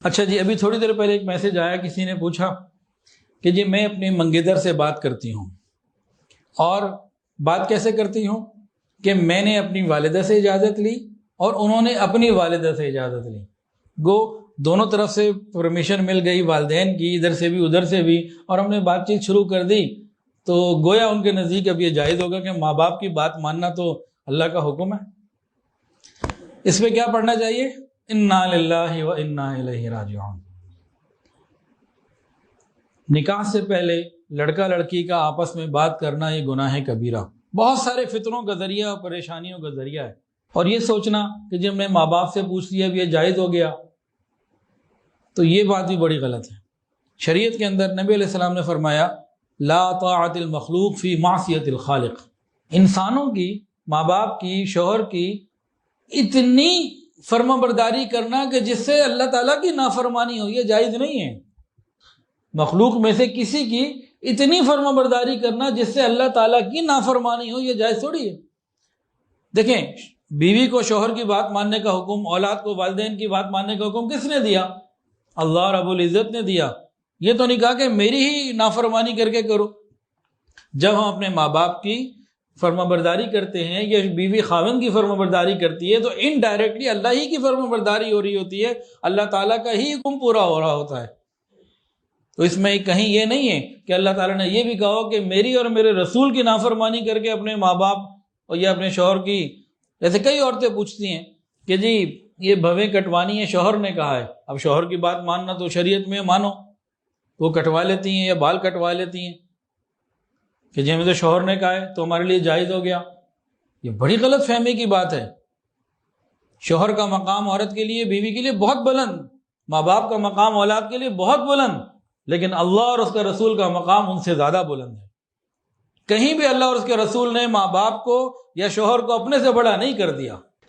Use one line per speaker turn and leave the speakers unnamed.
اچھا جی، ابھی تھوڑی دیر پہلے ایک میسج آیا، کسی نے پوچھا کہ جی میں اپنی منگیتر سے بات کرتی ہوں، اور بات کیسے کرتی ہوں کہ میں نے اپنی والدہ سے اجازت لی اور انہوں نے اپنی والدہ سے اجازت لی، گو دونوں طرف سے پرمیشن مل گئی، والدین کی ادھر سے بھی ادھر سے بھی، اور ہم نے بات چیت شروع کر دی، تو گویا ان کے نزدیک اب یہ جائز ہوگا کہ ماں باپ کی بات ماننا تو اللہ کا حکم ہے۔ اس پہ کیا پڑھنا چاہیے؟ انا للہ و انا الیہ راجعون۔ نکاح سے پہلے لڑکا لڑکی کا آپس میں بات کرنا یہ گناہ کبیرہ، بہت سارے فتنوں کا ذریعہ اور پریشانیوں کا ذریعہ ہے، اور یہ سوچنا کہ جب میں ماں باپ سے پوچھ لیا اب یہ جائز ہو گیا، تو یہ بات بھی بڑی غلط ہے۔ شریعت کے اندر نبی علیہ السلام نے فرمایا لا طاعت المخلوق فی معصیت الخالق، انسانوں کی، ماں باپ کی، شوہر کی اتنی فرما برداری کرنا کہ جس سے اللہ تعالیٰ کی نافرمانی ہو، یہ جائز نہیں ہے۔ مخلوق میں سے کسی کی اتنی فرما برداری کرنا جس سے اللہ تعالیٰ کی نافرمانی ہو، یہ جائز تھوڑی ہے۔ دیکھیں، بیوی کو شوہر کی بات ماننے کا حکم، اولاد کو والدین کی بات ماننے کا حکم کس نے دیا؟ اللہ رب العزت نے دیا۔ یہ تو نہیں کہا کہ میری ہی نافرمانی کر کے کرو۔ جب ہم اپنے ماں باپ کی فرما برداری کرتے ہیں یا بیوی خاوند کی فرما برداری کرتی ہے تو انڈائریکٹلی اللہ ہی کی فرما برداری ہو رہی ہوتی ہے، اللہ تعالیٰ کا ہی حکم پورا ہو رہا ہوتا ہے۔ تو اس میں کہیں یہ نہیں ہے کہ اللہ تعالیٰ نے یہ بھی کہا کہ میری اور میرے رسول کی نافرمانی کر کے اپنے ماں باپ اور یا اپنے شوہر کی، جیسے کئی عورتیں پوچھتی ہیں کہ جی یہ بھویں کٹوانی ہے، شوہر نے کہا ہے، اب شوہر کی بات ماننا تو شریعت میں مانو، وہ کٹوا لیتی ہیں یا بال کٹوا لیتی ہیں کہ جی ہمیں تو شوہر نے کہا ہے تو ہمارے لیے جائز ہو گیا۔ یہ بڑی غلط فہمی کی بات ہے۔ شوہر کا مقام عورت کے لیے، بیوی کے لیے بہت بلند، ماں باپ کا مقام اولاد کے لیے بہت بلند، لیکن اللہ اور اس کے رسول کا مقام ان سے زیادہ بلند ہے۔ کہیں بھی اللہ اور اس کے رسول نے ماں باپ کو یا شوہر کو اپنے سے بڑا نہیں کر دیا۔